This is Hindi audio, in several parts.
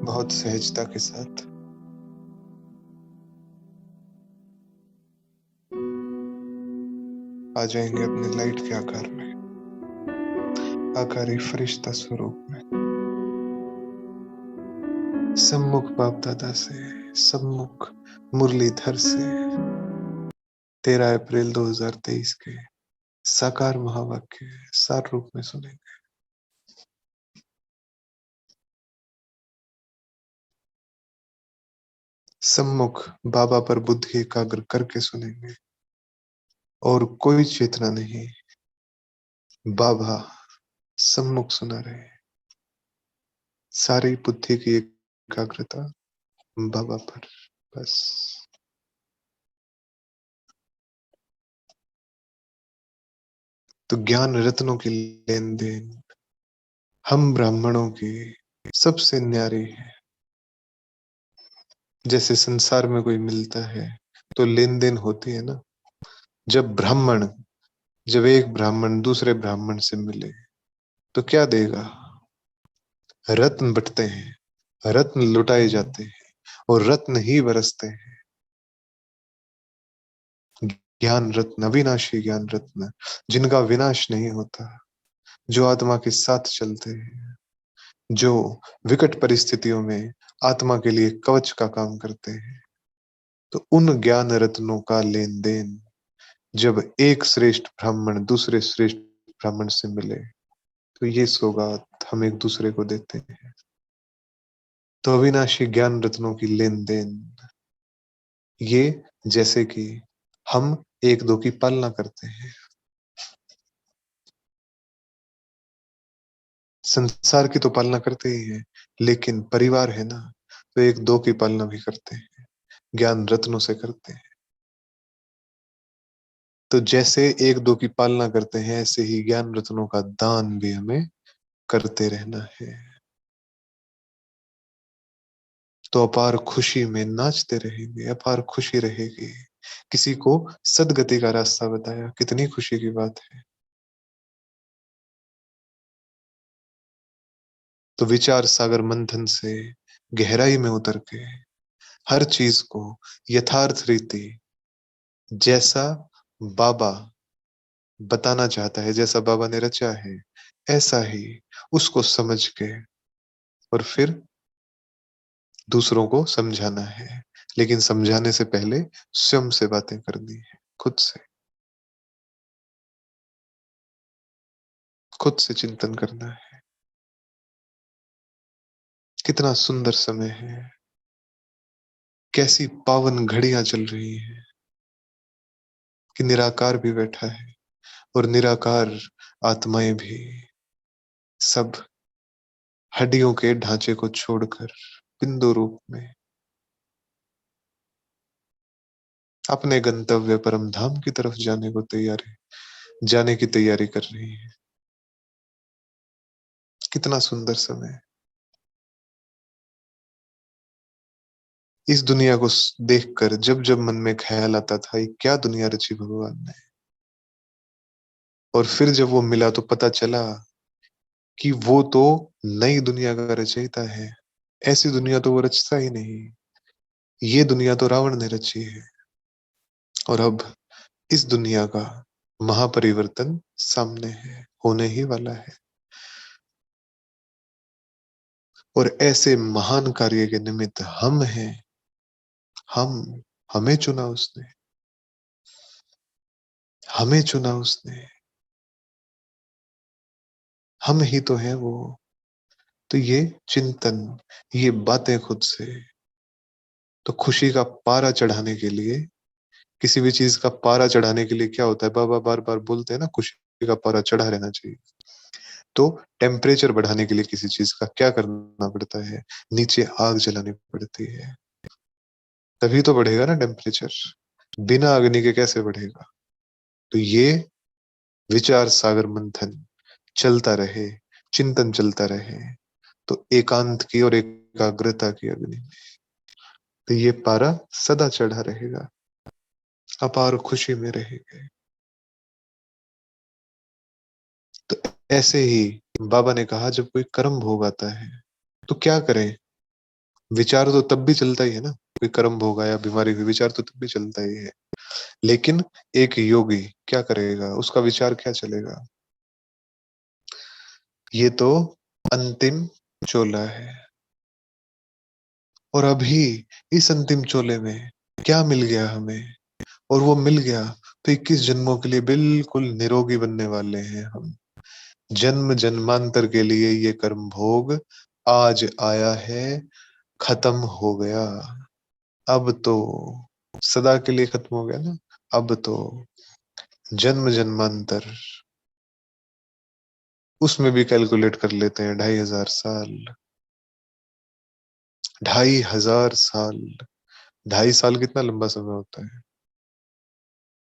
बहुत सहजता के साथ आ जाएंगे अपने लाइट के आकार में, आकारी फरिश्ता स्वरूप में, सम्मुख बाप दादा से, सम्मुख मुरलीधर से 13 अप्रैल 2023 के साकार महावाक्य सार रूप में सुनेंगे। सम्मुख बाबा पर बुद्धि एकाग्र करके सुनेंगे और कोई चेतना नहीं, बाबा सम्मुख सुना रहे, सारी बुद्धि की एकाग्रता बाबा पर बस। तो ज्ञान रत्नों की लेन देन हम ब्राह्मणों की सबसे न्यारी है। जैसे संसार में कोई मिलता है तो लेन देन होती है ना। जब एक ब्राह्मण दूसरे ब्राह्मण से मिले तो क्या देगा? रत्न बंटते हैं, रत्न लुटाए जाते हैं और रत्न ही बरसते हैं। ज्ञान रत्न, अविनाशी ज्ञान रत्न, जिनका विनाश नहीं होता, जो आत्मा के साथ चलते हैं, जो विकट परिस्थितियों में आत्मा के लिए कवच का काम करते हैं। तो उन ज्ञान रत्नों का लेन देन जब एक श्रेष्ठ ब्राह्मण दूसरे श्रेष्ठ ब्राह्मण से मिले तो ये सौगात हम एक दूसरे को देते हैं। तो अविनाशी ज्ञान रत्नों की लेन देन ये जैसे कि हम एक दो की पालना करते हैं। संसार की तो पालना करते ही हैं, लेकिन परिवार है ना, तो एक दो की पालना भी करते हैं, ज्ञान रत्नों से करते हैं। तो जैसे एक दो की पालना करते हैं, ऐसे ही ज्ञान रत्नों का दान भी हमें करते रहना है। तो अपार खुशी में नाचते रहेंगे, अपार खुशी रहेगी। किसी को सदगति का रास्ता बताया, कितनी खुशी की बात है। तो विचार सागर मंथन से गहराई में उतर के हर चीज को यथार्थ रीति जैसा बाबा बताना चाहता है, जैसा बाबा ने रचा है, ऐसा ही उसको समझ के और फिर दूसरों को समझाना है। लेकिन समझाने से पहले स्वयं से बातें करनी है, खुद से चिंतन करना है। कितना सुंदर समय है, कैसी पावन घड़ियां चल रही है कि निराकार भी बैठा है और निराकार आत्माएं भी सब हड्डियों के ढांचे को छोड़कर बिंदु रूप में अपने गंतव्य परम धाम की तरफ जाने की तैयारी कर रही है। कितना सुंदर समय। इस दुनिया को देखकर जब जब मन में ख्याल आता था ये क्या दुनिया रची भगवान ने, और फिर जब वो मिला तो पता चला कि वो तो नई दुनिया का रचयिता है। ऐसी दुनिया तो वो रचता ही नहीं, ये दुनिया तो रावण ने रची है। और अब इस दुनिया का महापरिवर्तन सामने है, होने ही वाला है। और ऐसे महान कार्य के निमित्त हम हैं। हम हमें चुना उसने, हमें चुना उसने, हम ही तो हैं वो। तो ये चिंतन, ये बातें खुद से, तो खुशी का पारा चढ़ाने के लिए, किसी भी चीज का पारा चढ़ाने के लिए क्या होता है, बाबा बार बार बोलते हैं ना, खुशी का पारा चढ़ा रहना चाहिए। तो टेम्परेचर बढ़ाने के लिए किसी चीज का क्या करना पड़ता है, नीचे आग जलानी पड़ती है, तभी तो बढ़ेगा ना टेम्परेचर। बिना अग्नि के कैसे बढ़ेगा? तो ये विचार सागर मंथन चलता रहे, चिंतन चलता रहे, तो एकांत की और एकाग्रता की अग्नि में तो ये पारा सदा चढ़ा रहेगा, अपार खुशी में रहेंगे। तो ऐसे ही बाबा ने कहा जब कोई कर्म भोग आता है तो क्या करें? विचार तो तब भी चलता ही है ना, कोई कर्म भोग आया, बीमारी हुई, विचार तो तब भी चलता ही है। लेकिन एक योगी क्या करेगा, उसका विचार क्या चलेगा? ये तो अंतिम चोला है। और अभी इस अंतिम चोले में क्या मिल गया हमें? और वो मिल गया तो 21 जन्मों के लिए बिल्कुल निरोगी बनने वाले हैं हम। जन्म जन्मांतर के लिए ये कर्म भोग आज आया है, खत्म हो गया। अब तो सदा के लिए खत्म हो गया ना। अब तो जन्म जन्मांतर, उसमें भी कैलकुलेट कर लेते हैं, 2500 साल। 2500 साल। 2.5 साल कितना लंबा समय होता है?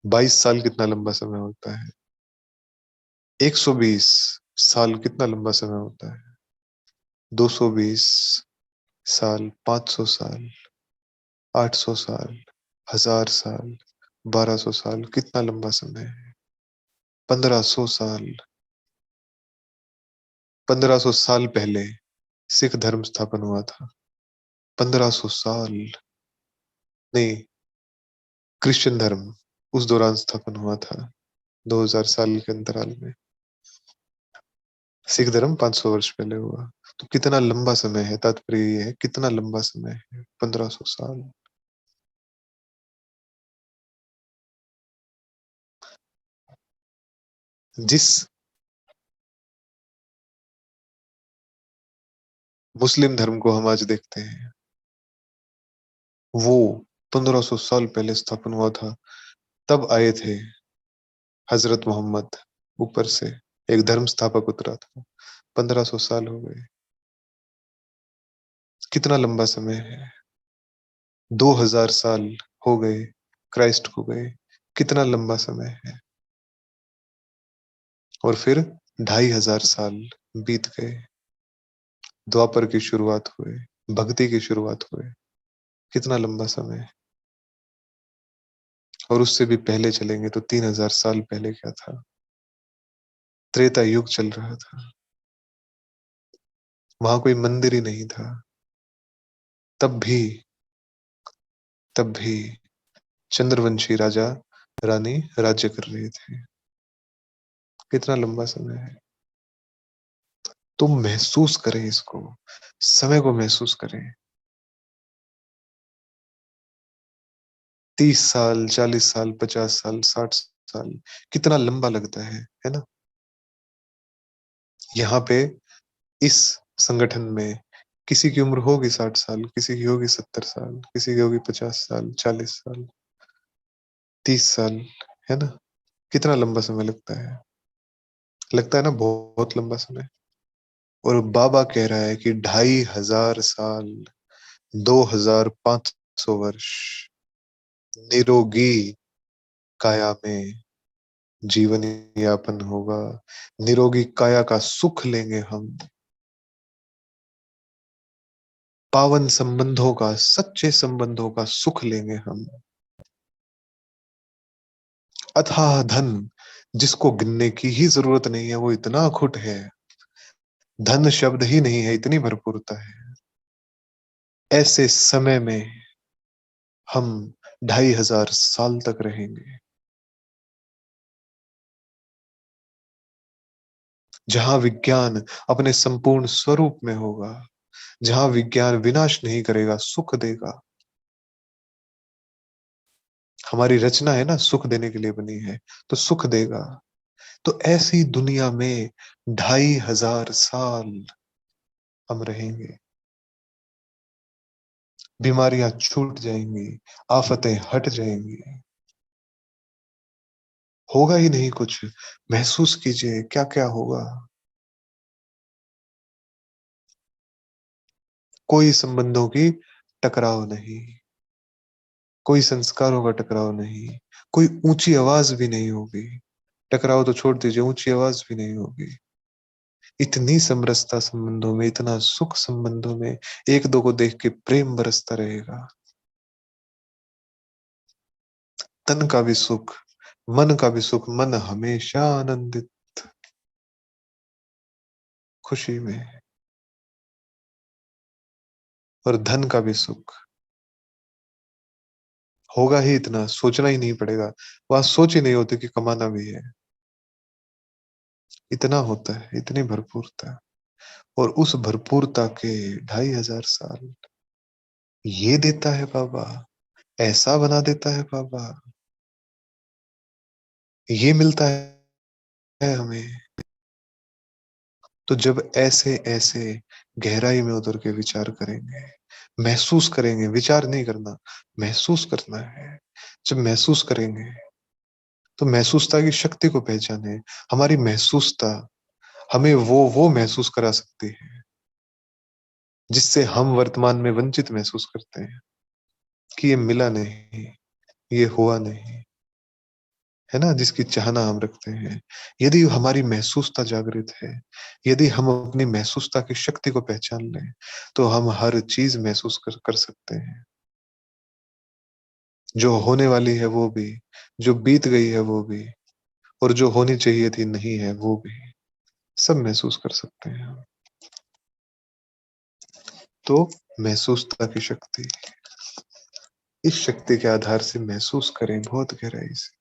22 साल कितना लंबा समय होता है? 120 साल कितना लंबा समय होता है? 220 साल, 500 साल, 800 साल, 1000 साल, 1200 साल कितना लंबा समय है? 1500 साल। 1500 साल पहले सिख धर्म स्थापन हुआ था। 1500 साल नहीं, क्रिश्चियन धर्म उस दौरान स्थापन हुआ था, 2000 साल के अंतराल में। सिख धर्म 500 वर्ष पहले हुआ। तो कितना लंबा समय है, तात्पर्य ये है कितना लंबा समय है, 1500 साल। जिस मुस्लिम धर्म को हम आज देखते हैं, वो 1500 साल पहले स्थापन हुआ था। तब आए थे हजरत मोहम्मद, ऊपर से एक धर्म स्थापक उतरा था। 1500 साल हो गए। कितना लंबा समय है। 2000 साल हो गए क्राइस्ट को गए। कितना लंबा समय है। और फिर 2500 साल बीत गए। द्वापर की शुरुआत हुए, भक्ति की शुरुआत हुए। कितना लंबा समय है। और उससे भी पहले चलेंगे तो 3000 साल पहले क्या था? त्रेता युग चल रहा था। वहां कोई मंदिर ही नहीं था। तब भी तब भी चंद्रवंशी राजा रानी राज्य कर रहे थे। कितना लंबा समय है। तुम महसूस करें इसको, समय को महसूस करें। 30 साल, 40 साल, 50 साल, 60 साल कितना लंबा लगता है ना। यहाँ पे इस संगठन में किसी की उम्र होगी 60 साल, किसी की होगी 70 साल, किसी की होगी 50 साल, 40 साल, 30 साल, है ना। कितना लंबा समय लगता है ना, बहुत लंबा समय। और बाबा कह रहा है कि 2500 साल, 2500 वर्ष निरोगी काया में जीवन यापन होगा। निरोगी काया का सुख लेंगे हम। पावन संबंधों का, सच्चे संबंधों का सुख लेंगे हम। अथाह धन जिसको गिनने की ही जरूरत नहीं है, वो इतना अखुट है। धन शब्द ही नहीं है, इतनी भरपूरता है। ऐसे समय में हम 2500 साल तक रहेंगे, जहां विज्ञान अपने संपूर्ण स्वरूप में होगा, जहां विज्ञान विनाश नहीं करेगा, सुख देगा। हमारी रचना है ना, सुख देने के लिए बनी है, तो सुख देगा। तो ऐसी दुनिया में 2500 साल हम रहेंगे। बीमारियां छूट जाएंगी, आफतें हट जाएंगी। होगा ही नहीं कुछ। महसूस कीजिए क्या क्या होगा। कोई संबंधों की टकराव नहीं, कोई संस्कारों का टकराव नहीं, कोई ऊंची आवाज भी नहीं होगी। टकराव तो छोड़ दीजिए, ऊंची आवाज भी नहीं होगी। इतनी समरसता संबंधों में, इतना सुख संबंधों में, एक दो को देख के प्रेम बरसता रहेगा। तन का भी सुख, मन का भी सुख, मन हमेशा आनंदित, खुशी में। और धन का भी सुख होगा ही इतना, सोचना ही नहीं पड़ेगा। वहां सोच ही नहीं होती कि कमाना भी है। इतना होता है, इतनी भरपूरता। और उस भरपूरता के 2500 साल ये देता है बाबा, ऐसा बना देता है बाबा, ये मिलता है हमें। तो जब ऐसे ऐसे गहराई में उतर के विचार करेंगे, महसूस करेंगे, विचार नहीं करना, महसूस करना है। जब महसूस करेंगे तो महसूसता की शक्ति को पहचाने। हमारी महसूसता हमें वो महसूस करा सकती है जिससे हम वर्तमान में वंचित महसूस करते हैं कि ये मिला नहीं, ये हुआ नहीं, है ना, जिसकी चाहना हम रखते हैं। यदि हमारी महसूसता जागृत है, यदि हम अपनी महसूसता की शक्ति को पहचान लें, तो हम हर चीज महसूस कर सकते हैं। जो होने वाली है वो भी, जो बीत गई है वो भी, और जो होनी चाहिए थी नहीं है वो भी, सब महसूस कर सकते हैं हम। तो महसूसता की शक्ति, इस शक्ति के आधार से महसूस करें बहुत गहराई से।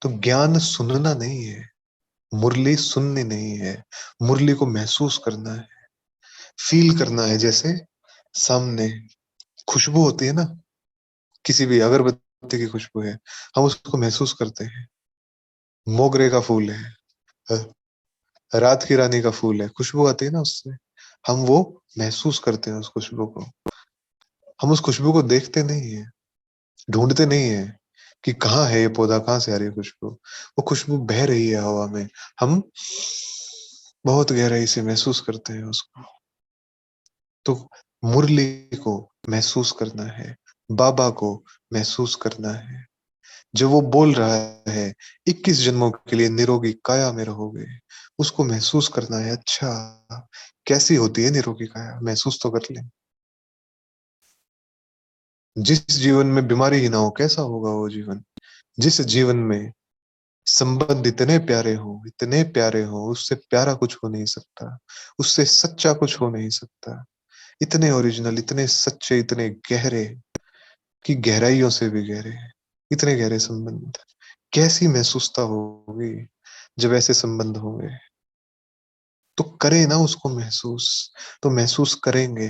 तो ज्ञान सुनना नहीं है, मुरली सुननी नहीं है, मुरली को महसूस करना है, फील करना है। जैसे सामने खुशबू होती है ना, किसी भी अगरबत्ती की खुशबू है, हम उसको महसूस करते हैं। मोगरे का फूल है, रात की रानी का फूल है, खुशबू आती है ना उससे, हम वो महसूस करते हैं उस खुशबू को। हम उस खुशबू को देखते नहीं है, ढूंढते नहीं है कि कहाँ है ये पौधा, कहाँ से आ रही है खुशबू। वो खुशबू बह रही है हवा में, हम बहुत गहराई से महसूस करते हैं उसको। तो मुरली को महसूस करना है, बाबा को महसूस करना है। जो वो बोल रहा है 21 जन्मों के लिए निरोगी काया में रहोगे, उसको महसूस करना है। अच्छा, कैसी होती है निरोगी काया, महसूस तो कर ले। जिस जीवन में बीमारी ही ना हो, कैसा होगा वो जीवन। जिस जीवन में संबंध इतने प्यारे हो, इतने प्यारे हो, उससे प्यारा कुछ हो नहीं सकता, उससे सच्चा कुछ हो नहीं सकता। इतने ओरिजिनल, इतने सच्चे, इतने गहरे, कि गहराइयों से भी गहरे, इतने गहरे संबंध। कैसी महसूसता होगी जब ऐसे संबंध होंगे। तो करें ना उसको महसूस। तो महसूस करेंगे,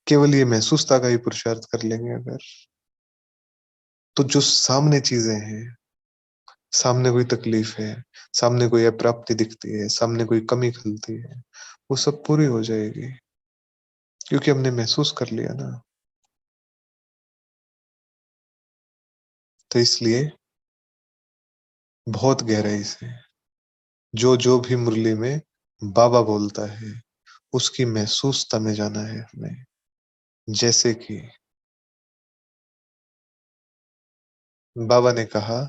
केवल ये महसूसता का ही पुरुषार्थ कर लेंगे अगर, तो जो सामने चीजें हैं, सामने कोई तकलीफ है, सामने कोई अप्राप्ति दिखती है, सामने कोई कमी खलती है, वो सब पूरी हो जाएगी, क्योंकि हमने महसूस कर लिया ना। तो इसलिए बहुत गहराई से जो जो भी मुरली में बाबा बोलता है, उसकी महसूसता में जाना है हमें। जैसे कि बाबा ने कहा,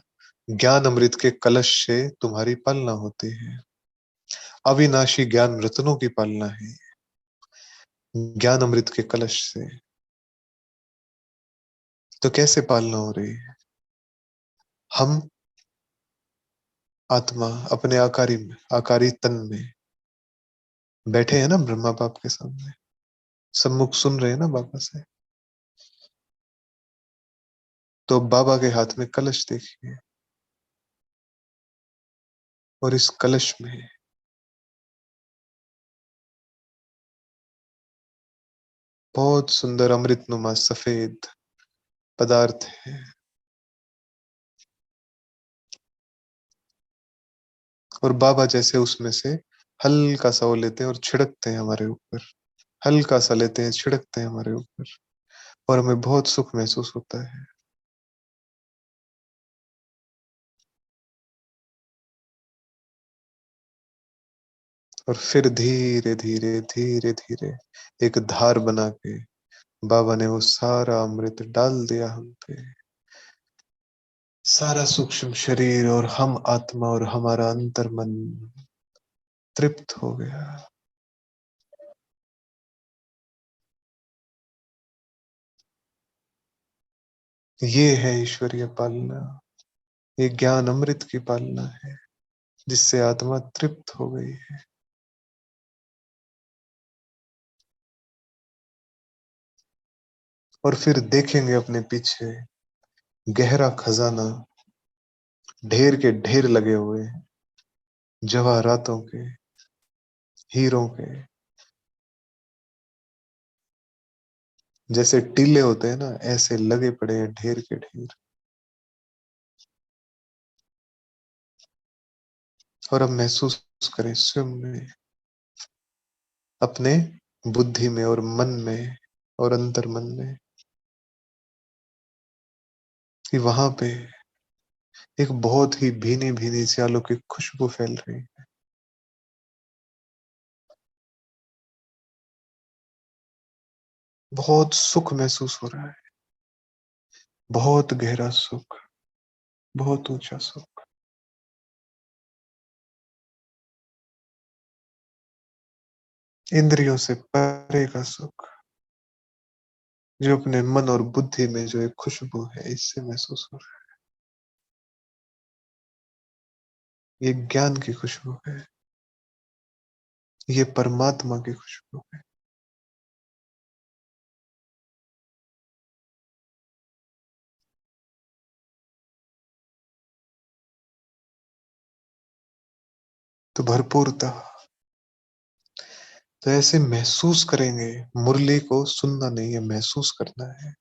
ज्ञान अमृत के कलश से तुम्हारी पालना होती है, अविनाशी ज्ञान रत्नों की पालना है। ज्ञान अमृत के कलश से तो कैसे पालना हो रही है। हम आत्मा अपने आकारी तन में बैठे हैं ना, ब्रह्मा बाप के सामने, सम्मुख सुन रहे हैं ना बाबा से। तो बाबा के हाथ में कलश देखिए, और इस कलश में बहुत सुंदर अमृतनुमा सफेद पदार्थ है। और बाबा जैसे उसमें से हल्का सा वो लेते हैं और छिड़कते हैं हमारे ऊपर, हल्का सा लेते हैं, छिड़कते हैं हमारे ऊपर, और हमें बहुत सुख महसूस होता है। और फिर धीरे धीरे धीरे धीरे एक धार बना के बाबा ने वो सारा अमृत डाल दिया हम पे। सारा सूक्ष्म शरीर और हम आत्मा और हमारा अंतर मन तृप्त हो गया। ये है ईश्वरीय पालना, ये ज्ञान अमृत की पालना है, जिससे आत्मा तृप्त हो गई है। और फिर देखेंगे अपने पीछे गहरा खजाना, ढेर के ढेर लगे हुए हैं, जवाहरातों के, हीरों के। जैसे टीले होते हैं ना, ऐसे लगे पड़े हैं ढेर के ढेर। और अब महसूस करें स्वयं में, अपने बुद्धि में और मन में और अंतर मन में, कि वहां पे एक बहुत ही भीनी भीनी सी अलौकिक खुशबू फैल रही है। बहुत सुख महसूस हो रहा है, बहुत गहरा सुख, बहुत ऊंचा सुख। इंद्रियों से परे का सुख, जो अपने मन और बुद्धि में जो एक खुशबू है, इससे महसूस हो रहा है। ये ज्ञान की खुशबू है, ये परमात्मा की खुशबू है। तो भरपूरता, तो ऐसे महसूस करेंगे। मुरली को सुनना नहीं है, महसूस करना है।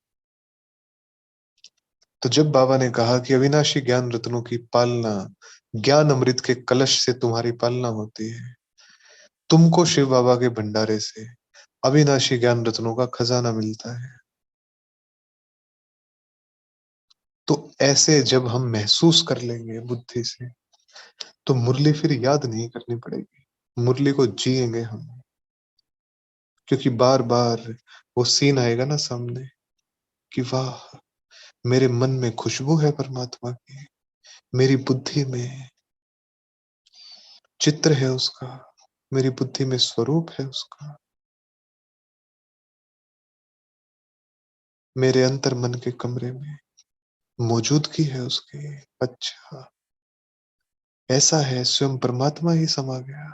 तो जब बाबा ने कहा कि अविनाशी ज्ञान रत्नों की पालना, ज्ञान अमृत के कलश से तुम्हारी पालना होती है, तुमको शिव बाबा के भंडारे से अविनाशी ज्ञान रत्नों का खजाना मिलता है। तो ऐसे जब हम महसूस कर लेंगे बुद्धि से, तो मुरली फिर याद नहीं करनी पड़ेगी, मुरली को जिएंगे हम। क्योंकि बार बार वो सीन आएगा ना सामने, कि वाह, मेरे मन में खुशबू है परमात्मा की, मेरी बुद्धि में चित्र है उसका, मेरी बुद्धि में स्वरूप है उसका, मेरे अंतर मन के कमरे में मौजूदगी है उसकी। अच्छा, ऐसा है, स्वयं परमात्मा ही समा गया,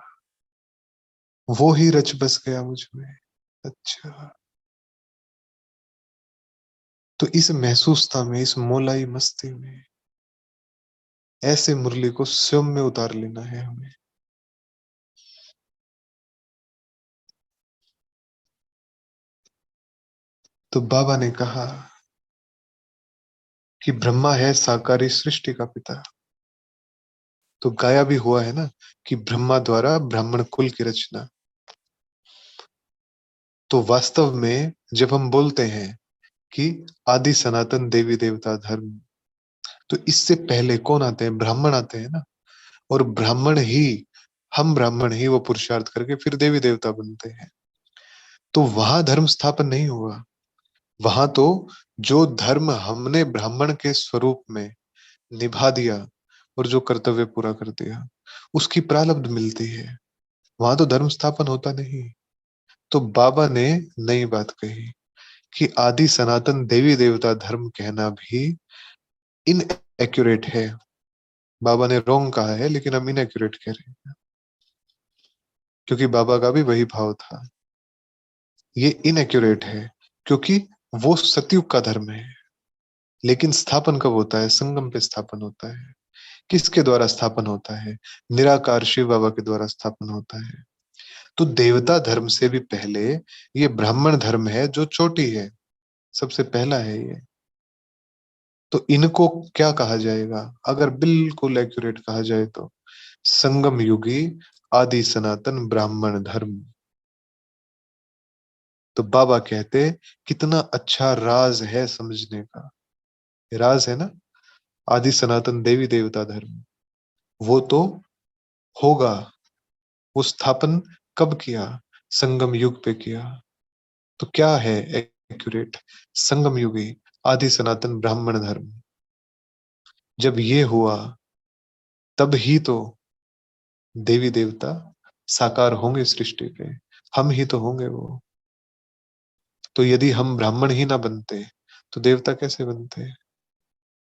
वो ही रच बस गया मुझ में। अच्छा, तो इस महसूसता में, इस मोलाई मस्ती में, ऐसे मुरली को स्वयं में उतार लेना है हमें। तो बाबा ने कहा कि ब्रह्मा है साकारी सृष्टि का पिता। तो गाया भी हुआ है ना, कि ब्रह्मा द्वारा ब्राह्मण कुल की रचना। तो वास्तव में जब हम बोलते हैं कि आदि सनातन देवी देवता धर्म, तो इससे पहले कौन आते हैं? ब्राह्मण आते हैं ना। और ब्राह्मण ही, हम ब्राह्मण ही वो पुरुषार्थ करके फिर देवी देवता बनते हैं। तो वहां धर्म स्थापन नहीं हुआ। वहां तो जो धर्म हमने ब्राह्मण के स्वरूप में निभा दिया और जो कर्तव्य पूरा कर दिया, उसकी प्रारब्ध मिलती है। वहां तो धर्म स्थापन होता नहीं। तो बाबा ने नई बात कही कि आदि सनातन देवी देवता धर्म कहना भी इन एक्यूरेट है। बाबा ने रॉन्ग कहा है, लेकिन हम इन एक्यूरेट कह रहे हैं, क्योंकि बाबा का भी वही भाव था। ये इनएक्यूरेट है, क्योंकि वो सतयुग का धर्म है। लेकिन स्थापन कब होता है? संगम पे स्थापन होता है। किसके द्वारा स्थापन होता है? निराकार शिव बाबा के द्वारा स्थापन होता है। तो देवता धर्म से भी पहले ये ब्राह्मण धर्म है, जो चोटी है, सबसे पहला है ये। तो इनको क्या कहा जाएगा अगर बिल्कुल एक्यूरेट कहा जाए तो? संगम युगी आदि सनातन ब्राह्मण धर्म। तो बाबा कहते, कितना अच्छा राज है समझने का। ये राज है ना, आदि सनातन देवी देवता धर्म। वो तो होगा, वो स्थापन कब किया? संगम युग पे किया। तो क्या है एक्यूरेट? संगम युगी आदि सनातन ब्राह्मण धर्म। जब ये हुआ, तब ही तो देवी देवता साकार होंगे सृष्टि पे। हम ही तो होंगे वो। तो यदि हम ब्राह्मण ही ना बनते, तो देवता कैसे बनते?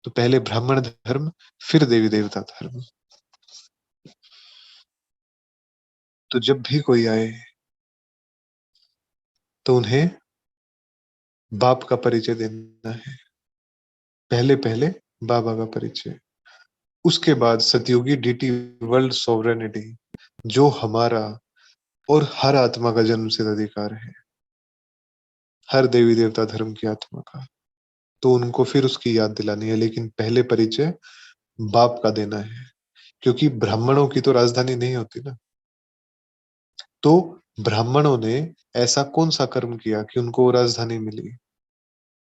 तो पहले ब्राह्मण धर्म, फिर देवी देवता धर्म। तो जब भी कोई आए, तो उन्हें बाप का परिचय देना है, पहले पहले बाबा का परिचय। उसके बाद सतयुगी डीटी वर्ल्ड सॉवरेनिटी, जो हमारा और हर आत्मा का जन्मसिद्ध अधिकार है, हर देवी देवता धर्म की आत्मा का। तो उनको फिर उसकी याद दिलानी है, लेकिन पहले परिचय बाप का देना है, क्योंकि ब्राह्मणों की तो राजधानी नहीं होती ना। तो ब्राह्मणों ने ऐसा कौन सा कर्म किया कि उनको वो राजधानी मिली?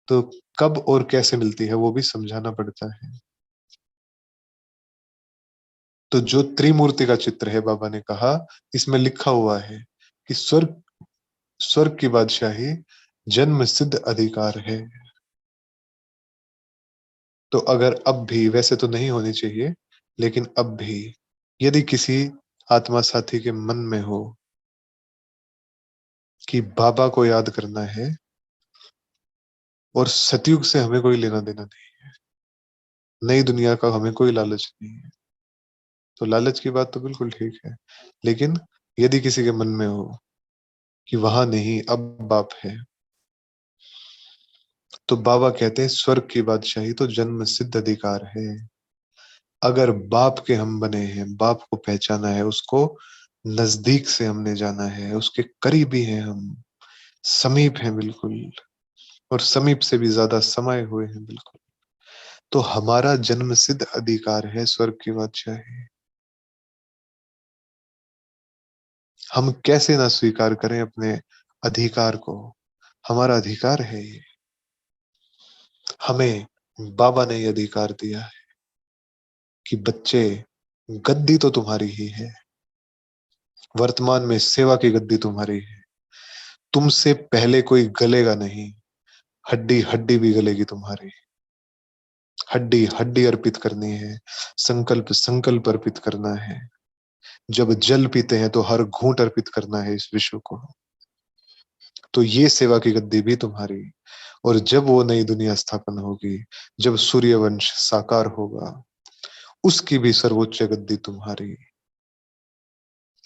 तो कब और कैसे मिलती है वो भी समझाना पड़ता है। तो जो त्रिमूर्ति का चित्र है, बाबा ने कहा इसमें लिखा हुआ है कि स्वर्ग स्वर्ग की बादशाही जन्म सिद्ध अधिकार है। तो अगर अब भी, वैसे तो नहीं होनी चाहिए, लेकिन अब भी यदि किसी आत्मा साथी के मन में हो कि बाबा को याद करना है और सतयुग से हमें कोई लेना देना नहीं, नई दुनिया का हमें कोई लालच नहीं है, तो लालच की बात तो बिल्कुल ठीक है। लेकिन यदि किसी के मन में हो कि वहां नहीं, अब बाप है, तो बाबा कहते हैं स्वर्ग की बादशाही तो जन्म सिद्ध अधिकार है। अगर बाप के हम बने हैं, बाप को पहचाना है, उसको नजदीक से हमने जाना है, उसके करीबी हैं हम, समीप हैं बिल्कुल, और समीप से भी ज्यादा समाये हुए हैं बिल्कुल, तो हमारा जन्म सिद्ध अधिकार है स्वर्ग की बादशाही। हम कैसे ना स्वीकार करें अपने अधिकार को? हमारा अधिकार है ये। हमें बाबा ने ये अधिकार दिया है कि बच्चे, गद्दी तो तुम्हारी ही है, वर्तमान में सेवा की गद्दी तुम्हारी है, तुमसे पहले कोई गलेगा नहीं, हड्डी हड्डी भी गलेगी तुम्हारी, हड्डी हड्डी अर्पित करनी है, संकल्प संकल्प अर्पित करना है। जब जल पीते हैं तो हर घूंट अर्पित करना है इस विश्व को। तो ये सेवा की गद्दी भी तुम्हारी। और जब वो नई दुनिया स्थापन होगी, जब सूर्यवंश साकार होगा, उसकी भी सर्वोच्च गद्दी तुम्हारी।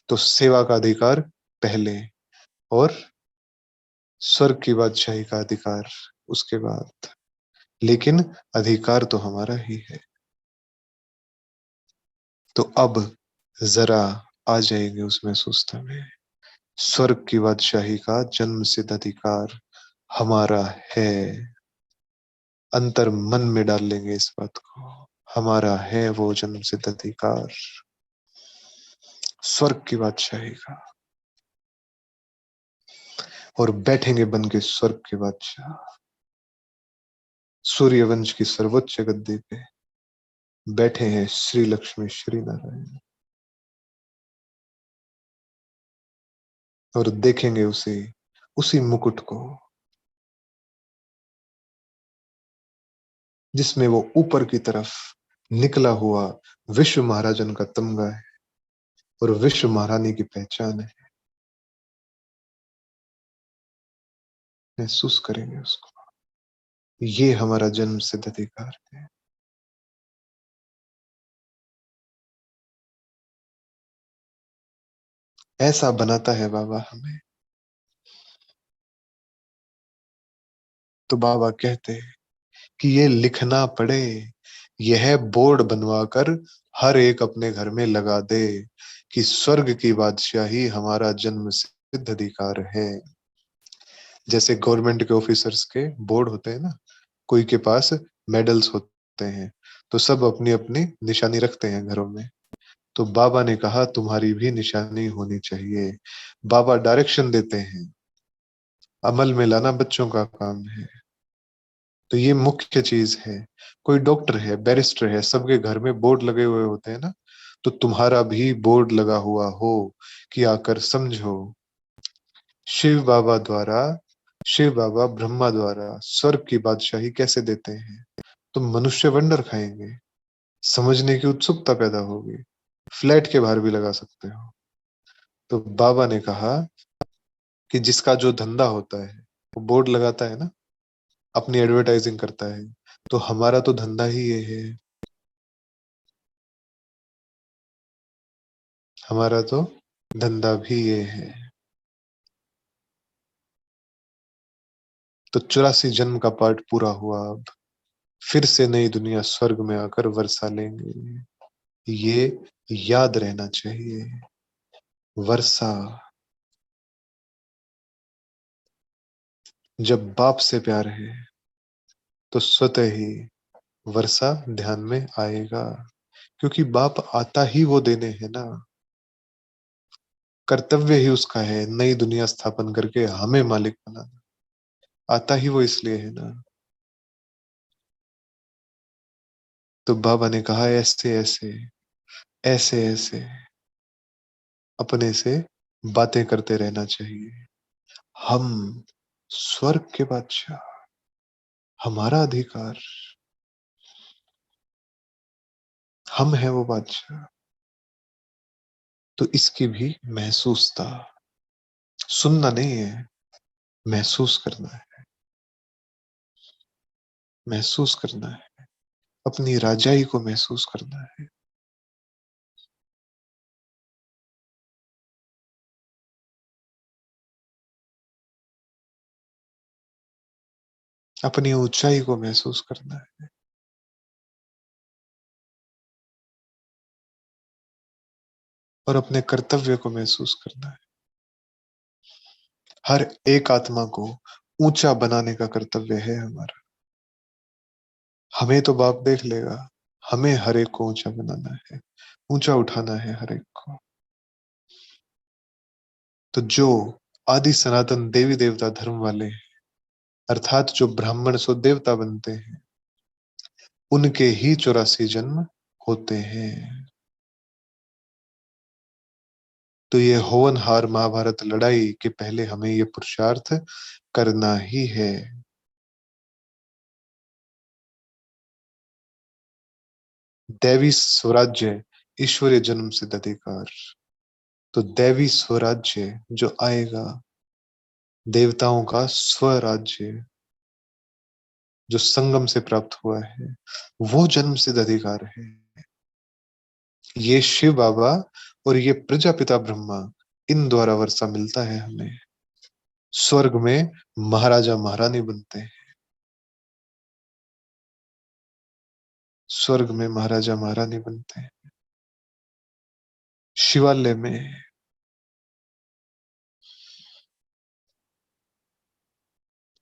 तो सेवा का अधिकार पहले, और स्वर्ग की बादशाही का अधिकार उसके बाद, लेकिन अधिकार तो हमारा ही है। तो अब जरा आ जाएंगे उस महसूसता में, स्वर्ग की बादशाही का जन्म सिद्ध अधिकार हमारा है। अंतर मन में डाल लेंगे इस बात को, हमारा है वो जन्म सिद्ध अधिकार स्वर्ग की बादशाही का। और बैठेंगे बन के स्वर्ग के बादशाह, सूर्यवंश की सर्वोच्च गद्दी पे बैठे हैं श्री लक्ष्मी श्री नारायण। और देखेंगे उसे, उसी मुकुट को जिसमें वो ऊपर की तरफ निकला हुआ विश्व महाराजन का तमगा है और विश्व महारानी की पहचान है। महसूस करेंगे उसको, ये हमारा जन्म सिद्ध अधिकार है। ऐसा बनाता है बाबा हमें। तो बाबा कहते हैं कि ये लिखना पड़े, यह बोर्ड बनवा कर हर एक अपने घर में लगा दे कि स्वर्ग की बादशाही हमारा जन्म सिद्ध अधिकार है। जैसे गवर्नमेंट के ऑफिसर्स के बोर्ड होते हैं ना, कोई के पास मेडल्स होते हैं, तो सब अपनी अपनी निशानी रखते हैं घरों में। तो बाबा ने कहा तुम्हारी भी निशानी होनी चाहिए। बाबा डायरेक्शन देते हैं, अमल में लाना बच्चों का काम है। तो ये मुख्य चीज है। कोई डॉक्टर है, बैरिस्टर है, सबके घर में बोर्ड लगे हुए होते हैं ना, तो तुम्हारा भी बोर्ड लगा हुआ हो कि आकर समझो, शिव बाबा द्वारा, शिव बाबा ब्रह्मा द्वारा स्वर्ग की बादशाही कैसे देते हैं। तुम मनुष्य वंडर खाएंगे, समझने की उत्सुकता पैदा होगी, फ्लैट के बाहर भी लगा सकते हो। तो बाबा ने कहा कि जिसका जो धंधा होता है वो बोर्ड लगाता है ना, अपनी एडवर्टाइजिंग करता है, तो हमारा तो धंधा ही ये है, हमारा तो धंधा भी ये है। तो 84 जन्म का पाठ पूरा हुआ। अब फिर से नई दुनिया स्वर्ग में आकर वर्षा लेंगे, ये याद रहना चाहिए। वर्षा, जब बाप से प्यार है तो स्वतः ही वर्षा ध्यान में आएगा, क्योंकि बाप आता ही वो देने है ना। कर्तव्य ही उसका है नई दुनिया स्थापन करके हमें मालिक बनाना। आता ही वो इसलिए है ना। तो बाबा ने कहा ऐसे ऐसे, ऐसे ऐसे अपने से बातें करते रहना चाहिए। हम स्वर्ग के बादशाह, हमारा अधिकार, हम है वो बादशाह। तो इसकी भी महसूसता, सुनना नहीं है, महसूस करना है। महसूस करना है, अपनी राजाई को महसूस करना है। अपनी ऊंचाई को महसूस करना है, और अपने कर्तव्य को महसूस करना है। हर एक आत्मा को ऊंचा बनाने का कर्तव्य है हमारा। हमें तो बाप देख लेगा, हमें हर एक को ऊंचा बनाना है, ऊंचा उठाना है हर एक को। तो जो आदि सनातन देवी देवता धर्म वाले हैं, अर्थात जो ब्राह्मण सो देवता बनते हैं, उनके ही 84 जन्म होते हैं। तो ये होनहार महाभारत लड़ाई के पहले हमें ये पुरुषार्थ करना ही है। दैवी स्वराज्य ईश्वरीय जन्म सिद्ध अधिकार। तो दैवी स्वराज्य जो आएगा, देवताओं का स्वराज्य जो संगम से प्राप्त हुआ है, वो जन्म सिद्ध अधिकार है। ये शिव बाबा और ये प्रजापिता ब्रह्मा, इन द्वारा वर्षा मिलता है हमें। स्वर्ग में महाराजा महारानी बनते हैं, स्वर्ग में महाराजा महारानी बनते हैं। शिवालय में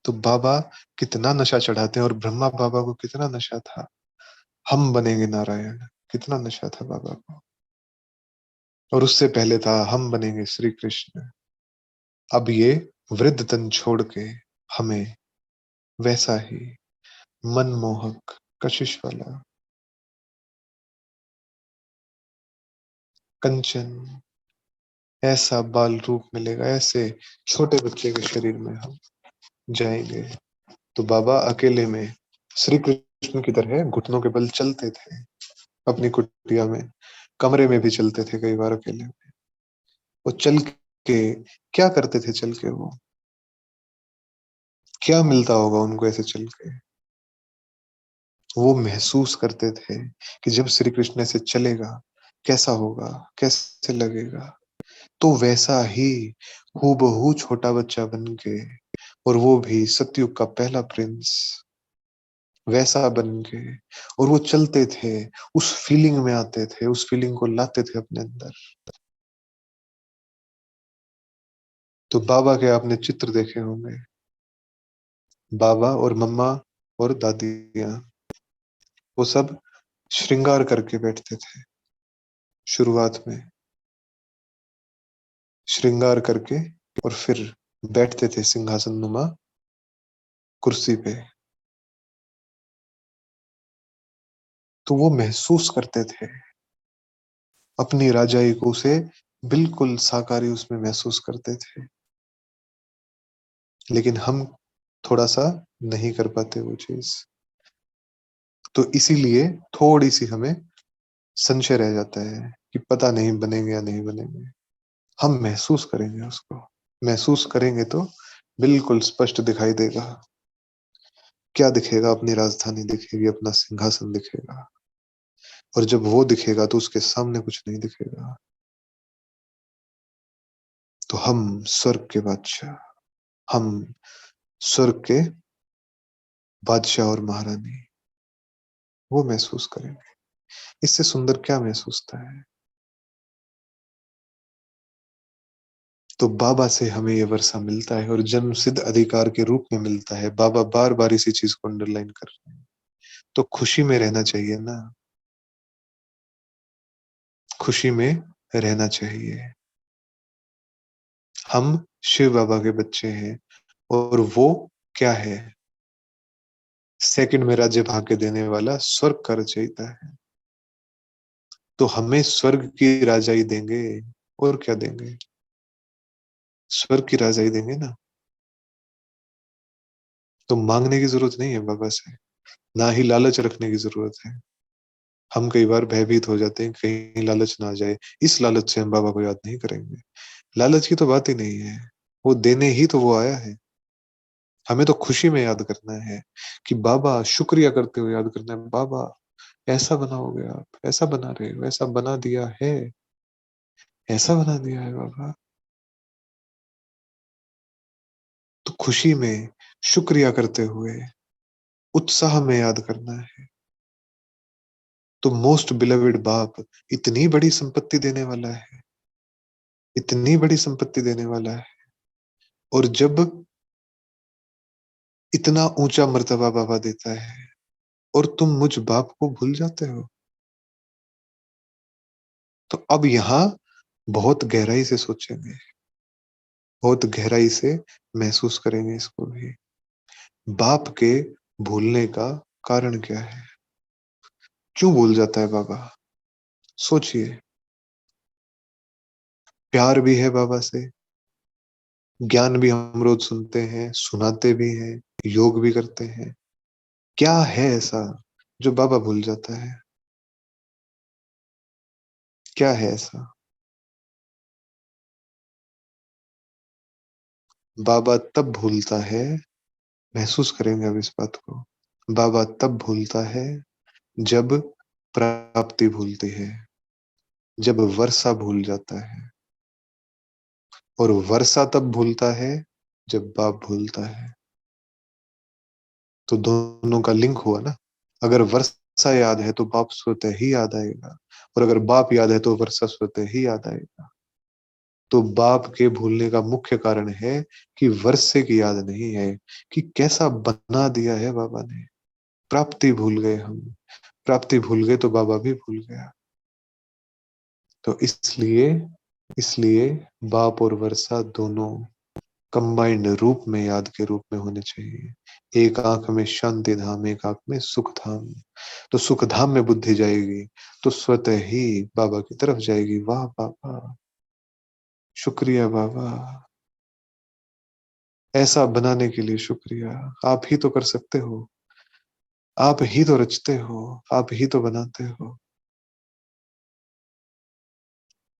तो बाबा कितना नशा चढ़ाते हैं, और ब्रह्मा बाबा को कितना नशा था, हम बनेंगे नारायण, कितना नशा था बाबा को। और उससे पहले था हम बनेंगे श्री कृष्ण। अब ये वृद्ध तन छोड़ के हमें वैसा ही मनमोहक कशिश वाला कंचन ऐसा बाल रूप मिलेगा, ऐसे छोटे बच्चे के शरीर में हम जाएंगे। तो बाबा अकेले में श्री कृष्ण की तरह घुटनों के बल चलते थे अपनी कुटिया में, कमरे में भी चलते थे कई बार अकेले में। वो चल के क्या करते थे, चल के वो क्या मिलता होगा उनको ऐसे चल के। वो महसूस करते थे कि जब श्री कृष्ण ऐसे चलेगा कैसा होगा, कैसे लगेगा। तो वैसा ही हूबहू छोटा बच्चा बन के, और वो भी सतयुग का पहला प्रिंस, वैसा बन के, और वो चलते थे, उस फीलिंग में आते थे, उस फीलिंग को लाते थे अपने अंदर। तो बाबा के आपने चित्र देखे होंगे, बाबा और मम्मा और दादियां, वो सब श्रृंगार करके बैठते थे शुरुआत में, श्रृंगार करके, और फिर बैठते थे सिंहासन नुमा कुर्सी पे। तो वो महसूस करते थे अपनी राजाई को, उसे बिल्कुल साकारी उसमें महसूस करते थे। लेकिन हम थोड़ा सा नहीं कर पाते वो चीज, तो इसीलिए थोड़ी सी हमें संशय रह जाता है कि पता नहीं बनेंगे या नहीं बनेंगे। हम महसूस करेंगे उसको, महसूस करेंगे तो बिल्कुल स्पष्ट दिखाई देगा। क्या दिखेगा, अपनी राजधानी दिखेगी, अपना सिंहासन दिखेगा। और जब वो दिखेगा तो उसके सामने कुछ नहीं दिखेगा। तो हम स्वर्ग के बादशाह, हम स्वर्ग के बादशाह और महारानी, वो महसूस करेंगे। इससे सुंदर क्या महसूसता है? तो बाबा से हमें ये वर्षा मिलता है और जन्म सिद्ध अधिकार के रूप में मिलता है। बाबा बार बार इसी चीज को अंडरलाइन कर रहे हैं। तो खुशी में रहना चाहिए ना, खुशी में रहना चाहिए। हम शिव बाबा के बच्चे हैं और वो क्या है? सेकंड में राज्य भाग्य देने वाला, स्वर्ग का रचयिता है। तो हमें स्वर्ग की राजाई देंगे, और क्या देंगे? स्वर्ग की राजाई देंगे ना। तो मांगने की जरूरत नहीं है बाबा से, ना ही लालच रखने की जरूरत है। हम कई बार भयभीत हो जाते हैं कहीं लालच ना आ जाए, इस लालच से हम बाबा को याद नहीं करेंगे। लालच की तो बात ही नहीं है, वो देने ही तो वो आया है। हमें तो खुशी में याद करना है कि बाबा, शुक्रिया करते हुए याद करना है, बाबा ऐसा बनाओगे आप, ऐसा बना रहे हो, ऐसा बना दिया है, ऐसा बना दिया है बाबा। तो खुशी में, शुक्रिया करते हुए, उत्साह में याद करना है। तो मोस्ट बिलवेड बाप इतनी बड़ी संपत्ति देने वाला है, इतनी बड़ी संपत्ति देने वाला है। और जब इतना ऊंचा मर्तबा बाबा देता है और तुम मुझ बाप को भूल जाते हो, तो अब यहाँ बहुत गहराई से सोचेंगे, बहुत गहराई से महसूस करेंगे इसको भी। बाप के भूलने का कारण क्या है? क्यों भूल जाता है बाबा? सोचिए। प्यार भी है बाबा से, ज्ञान भी हम रोज सुनते हैं, सुनाते भी हैं, योग भी करते हैं। क्या है ऐसा जो बाबा भूल जाता है? क्या है ऐसा? बाबा तब भूलता है, महसूस करेंगे अब इस बात को। बाबा तब भूलता है जब प्राप्ति भूलती है, जब वर्षा भूल जाता है। और वर्षा तब भूलता है जब बाप भूलता है। तो दोनों का लिंक हुआ ना। अगर वर्षा याद है तो बाप स्वतः ही याद आएगा, और अगर बाप याद है तो वर्षा स्वतः ही याद आएगा। तो बाप के भूलने का मुख्य कारण है कि वर्षे की याद नहीं है कि कैसा बना दिया है बाबा ने। प्राप्ति भूल गए हम, प्राप्ति भूल गए तो बाबा भी भूल गया। तो इसलिए इसलिए बाप और वर्षा दोनों कंबाइंड रूप में, याद के रूप में होने चाहिए। एक आंख में शांति धाम, एक आंख में सुख धाम। तो सुख धाम में बुद्धि जाएगी तो स्वतः ही बाबा की तरफ जाएगी। वाह बाबा, शुक्रिया बाबा, ऐसा बनाने के लिए शुक्रिया। आप ही तो कर सकते हो, आप ही तो रचते हो, आप ही तो बनाते हो।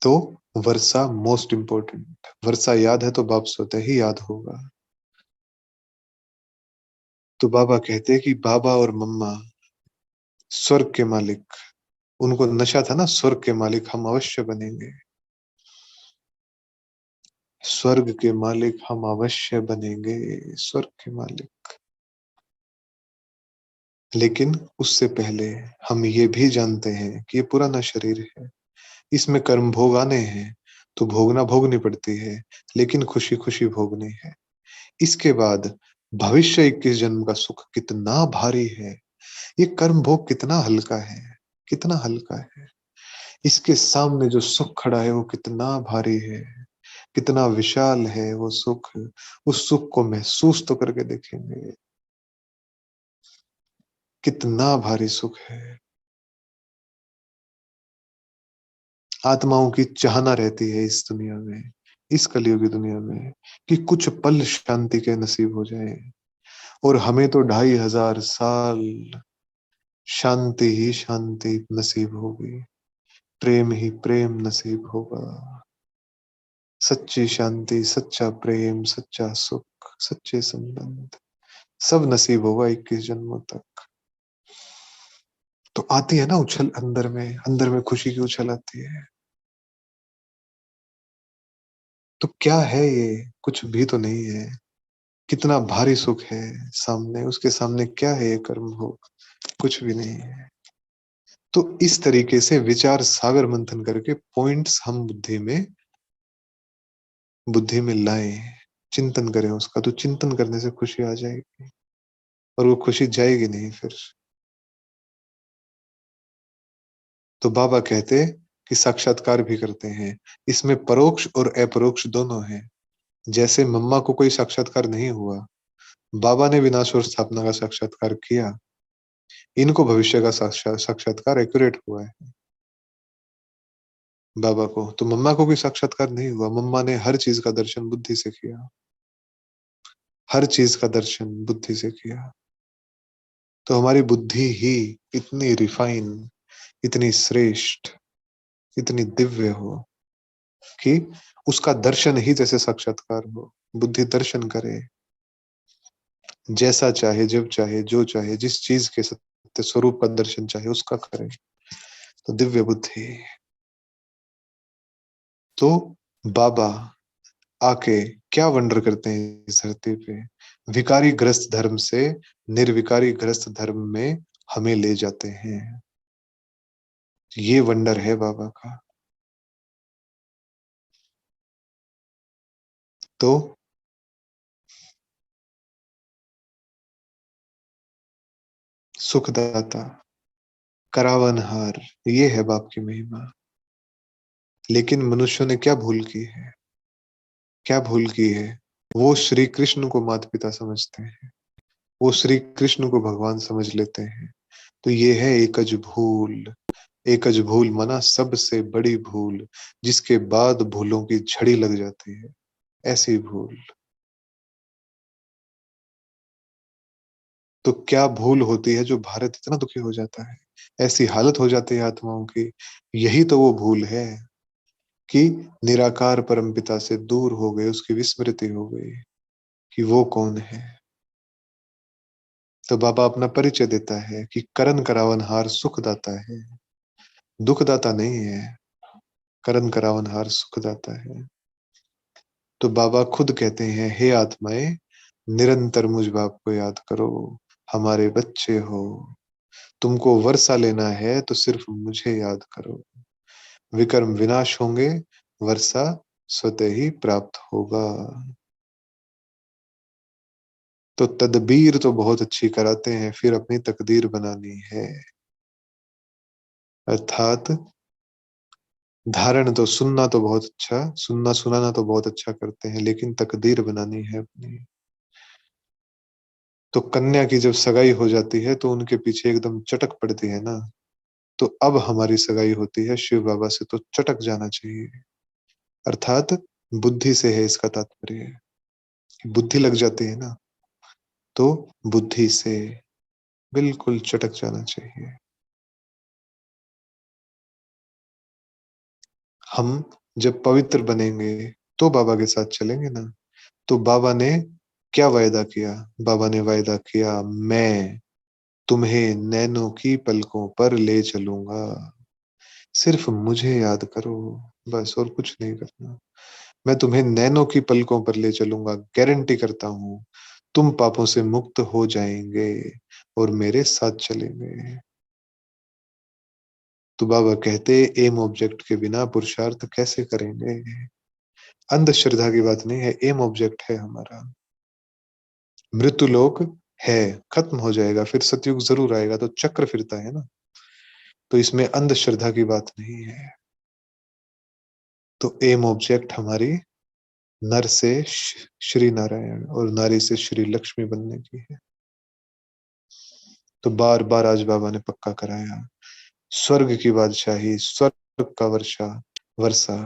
तो वर्षा मोस्ट इंपॉर्टेंट। वर्षा याद है तो बाप स्वतः ही याद होगा। तो बाबा कहते हैं कि बाबा और मम्मा स्वर्ग के मालिक, उनको नशा था ना, स्वर्ग के मालिक हम अवश्य बनेंगे, स्वर्ग के मालिक हम अवश्य बनेंगे, स्वर्ग के मालिक। लेकिन उससे पहले हम ये भी जानते हैं कि ये पुराना शरीर है, इसमें कर्म भोग आने हैं, तो भोगना भोगनी पड़ती है, लेकिन खुशी खुशी भोगनी है। इसके बाद भविष्य 21 जन्म का सुख कितना भारी है, ये कर्म भोग कितना हल्का है, कितना हल्का है। इसके सामने जो सुख खड़ा है वो कितना भारी है, कितना विशाल है वो सुख। उस सुख को महसूस तो करके देखेंगे, कितना भारी सुख है। आत्माओं की चाहना रहती है इस दुनिया में, इस कलयुग की दुनिया में, कि कुछ पल शांति के नसीब हो जाए। और हमें तो 2500 साल शांति ही शांति नसीब होगी, प्रेम ही प्रेम नसीब होगा। सच्ची शांति, सच्चा प्रेम, सच्चा सुख, सच्चे संबंध, सब नसीब होगा 21 जन्मों तक। तो आती है ना उछल अंदर में, अंदर में खुशी की उछल आती है। तो क्या है ये? कुछ भी तो नहीं है। कितना भारी सुख है सामने, उसके सामने क्या है ये कर्म भोग, कुछ भी नहीं है। तो इस तरीके से विचार सागर मंथन करके पॉइंट्स हम बुद्धि में लाएं, चिंतन करें उसका, तो चिंतन करने से खुशी आ जाएगी और वो खुशी जाएगी नहीं फिर। तो बाबा कहते कि साक्षात्कार भी करते हैं, इसमें परोक्ष और अपरोक्ष दोनों हैं। जैसे मम्मा को कोई साक्षात्कार नहीं हुआ, बाबा ने विनाश और स्थापना का साक्षात्कार किया, इनको भविष्य का साक्षात्कार एक्यूरेट हुआ है बाबा को। तो मम्मा को कोई साक्षात्कार नहीं हुआ, मम्मा ने हर चीज का दर्शन बुद्धि से किया, हर चीज का दर्शन बुद्धि से किया। तो हमारी बुद्धि ही इतनी रिफाइन, इतनी श्रेष्ठ, इतनी दिव्य हो कि उसका दर्शन ही जैसे साक्षात्कार हो। बुद्धि दर्शन करे, जैसा चाहे, जब चाहे, जो चाहे, जिस चीज के सत्य स्वरूप का दर्शन चाहे उसका करे। तो दिव्य बुद्धि। तो बाबा आके क्या वंडर करते हैं इस धरती पे, विकारी ग्रस्त धर्म से निर्विकारी ग्रस्त धर्म में हमें ले जाते हैं। ये वंडर है बाबा का। तो सुखदाता, करावनहार, ये है बाप की महिमा। लेकिन मनुष्यों ने क्या भूल की है, क्या भूल की है? वो श्री कृष्ण को माता पिता समझते हैं, वो श्री कृष्ण को भगवान समझ लेते हैं। तो ये है एकज भूल। एकज भूल मना सबसे बड़ी भूल, जिसके बाद भूलों की झड़ी लग जाती है, ऐसी भूल। तो क्या भूल होती है जो भारत इतना दुखी हो जाता है, ऐसी हालत हो जाती है आत्माओं की। यही तो वो भूल है कि निराकार परमपिता से दूर हो गए, उसकी विस्मृति हो गई कि वो कौन है। तो बाबा अपना परिचय देता है कि करण करावनहार सुखदाता है, दुखदाता नहीं है। करण करावनहार सुखदाता है। तो बाबा खुद कहते हैं, हे आत्माएं, निरंतर मुझ बाप को याद करो, हमारे बच्चे हो। तुमको वर्षा लेना है तो सिर्फ मुझे याद करो, विकर्म विनाश होंगे, वर्षा स्वतः ही प्राप्त होगा। तो तदबीर तो बहुत अच्छी कराते हैं, फिर अपनी तकदीर बनानी है। अर्थात धारण तो सुनना तो बहुत अच्छा, सुनना सुनाना तो बहुत अच्छा करते हैं, लेकिन तकदीर बनानी है अपनी। तो कन्या की जब सगाई हो जाती है तो उनके पीछे एकदम चटक पड़ती है ना। तो अब हमारी सगाई होती है शिव बाबा से, तो चटक जाना चाहिए। अर्थात बुद्धि से है इसका तात्पर्य, बुद्धि लग जाती है ना, तो बुद्धि से बिल्कुल चटक जाना चाहिए। हम जब पवित्र बनेंगे तो बाबा के साथ चलेंगे ना। तो बाबा ने क्या वायदा किया? बाबा ने वायदा किया, मैं तुम्हें नैनों की पलकों पर ले चलूंगा, सिर्फ मुझे याद करो, बस और कुछ नहीं करना। मैं तुम्हें नैनों की पलकों पर ले चलूंगा, गारंटी करता हूं तुम पापों से मुक्त हो जाएंगे और मेरे साथ चलेंगे। तो बाबा कहते, एम ऑब्जेक्ट के बिना पुरुषार्थ कैसे करेंगे? अंधश्रद्धा की बात नहीं है, एम ऑब्जेक्ट है हमारा। मृत्यु लोक है, खत्म हो जाएगा, फिर सतयुग जरूर आएगा, तो चक्र फिरता है ना। तो इसमें अंधश्रद्धा की बात नहीं है। तो एम ऑब्जेक्ट हमारी नर से श्री नारायण और नारी से श्री लक्ष्मी बनने की है। तो बार बार आज बाबा ने पक्का कराया, स्वर्ग की बादशाही, स्वर्ग का वर्षा वर्षा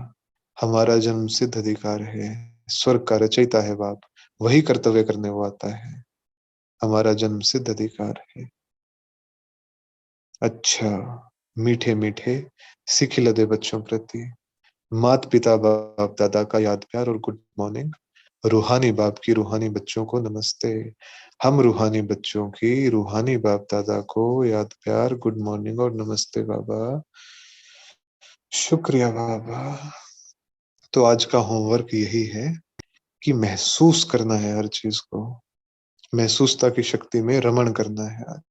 हमारा जन्म सिद्ध अधिकार है। स्वर्ग का रचयिता है बाप, वही कर्तव्य करने वो आता है, हमारा जन्म सिद्ध अधिकार है। अच्छा, मीठे मीठे सिखिलदे बच्चों प्रति मात पिता बाप दादा का याद प्यार और गुड मॉर्निंग। रूहानी बाप की रूहानी बच्चों को नमस्ते। हम रूहानी बच्चों की रूहानी बाप दादा को याद प्यार, गुड मॉर्निंग और नमस्ते बाबा। शुक्रिया बाबा। तो आज का होमवर्क यही है कि महसूस करना है हर चीज को, महसूसता की शक्ति में रमण करना है आज।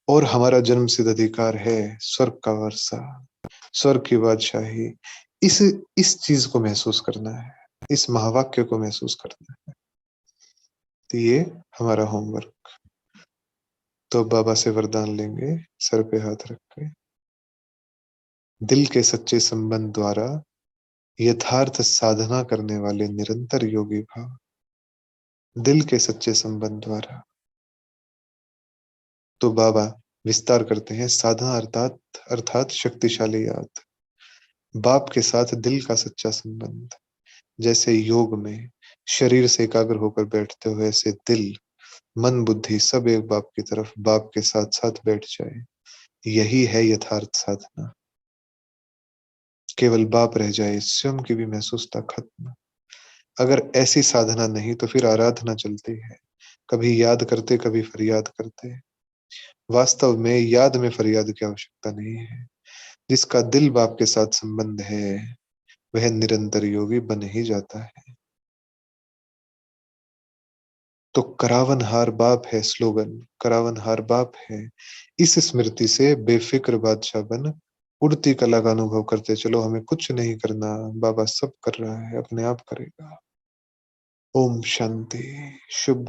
और हमारा जन्म सिद्ध अधिकार है स्वर्ग का वर्षा, स्वर्ग की बादशाही। इस चीज को महसूस करना है, इस महावाक्य को महसूस करना है। तो ये हमारा होमवर्क। तो बाबा से वरदान लेंगे सर पे हाथ रख के। दिल के सच्चे संबंध द्वारा यथार्थ साधना करने वाले निरंतर योगी भाव। दिल के सच्चे संबंध द्वारा। तो बाबा विस्तार करते हैं, साधना अर्थात अर्थात शक्तिशाली याद। बाप के साथ दिल का सच्चा संबंध, जैसे योग में शरीर से एकाग्र होकर बैठते हो, ऐसे दिल मन बुद्धि सब एक बाप की तरफ, बाप के साथ साथ बैठ जाए। यही है यथार्थ साधना। केवल बाप रह जाए, स्वयं की भी महसूसता खत्म। अगर ऐसी साधना नहीं तो फिर आराधना चलती है, कभी याद करते कभी फरियाद करते। वास्तव में याद में फरियाद की आवश्यकता नहीं है। जिसका दिल बाप के साथ संबंध है वह निरंतर योगी बन ही जाता है। तो करावनहार बाप है स्लोगन, करावनहार बाप है। इस स्मृति से बेफिक्र बादशाह बन उड़ती कला का अनुभव करते चलो। हमें कुछ नहीं करना, बाबा सब कर रहा है, अपने आप करेगा। ओम शांति। शुभ